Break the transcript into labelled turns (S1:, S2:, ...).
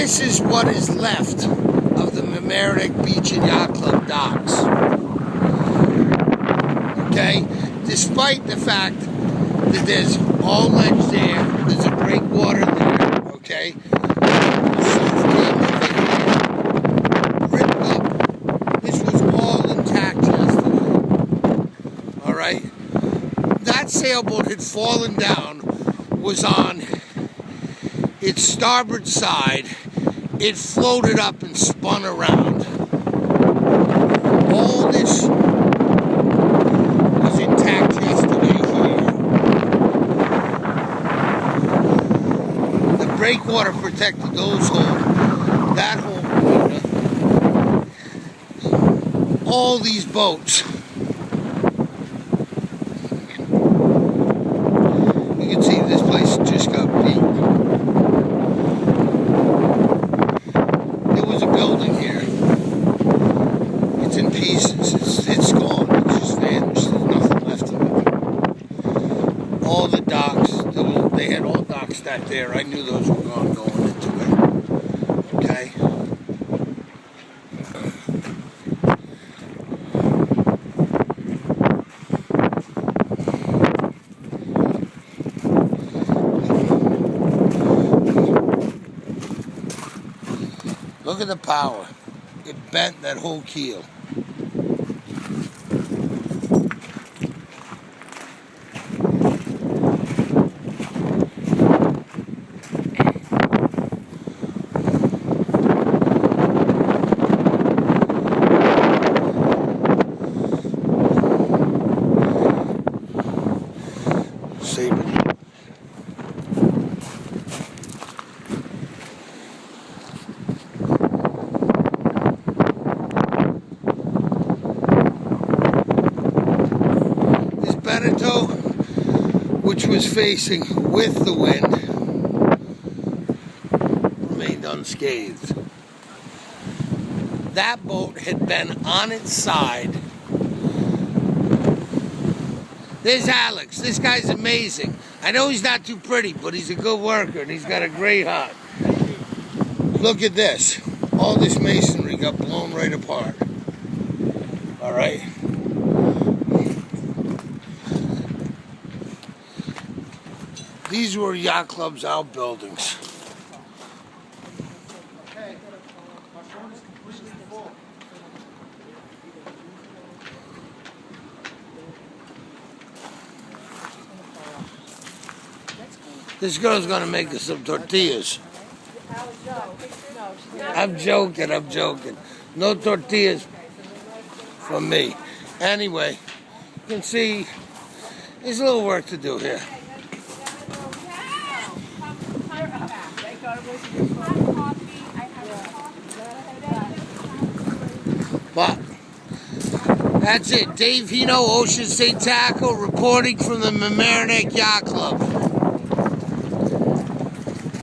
S1: This is what is left of the Mamaroneck Beach and Yacht Club docks. Okay? Despite the fact that there's all ledge there, there's a breakwater there, okay? The surf came over here, ripped up. This was all intact yesterday. Alright? That sailboat had fallen down, was on its starboard side. It floated up and spun around. All this was intact yesterday here. The breakwater protected those holes, that whole marina, all these boats. You can see this place just got beat. In pieces, it's gone, it's just vanished, there's nothing left of it. All the docks, they had all docks stacked there, I knew those were gone going into it, okay? Look at the power, it bent that whole keel. Which was facing with the wind, remained unscathed. That boat had been on its side. There's Alex. This guy's amazing. I know he's not too pretty, but he's a good worker and he's got a great heart. Look at this. All this masonry got blown right apart. All right. These were Yacht Club's outbuildings. This girl's gonna make us some tortillas. I'm joking. No tortillas for me. Anyway, you can see there's a little work to do here. But that's it. Dave Hino, Ocean State Tackle, reporting from the Mamaroneck Yacht Club.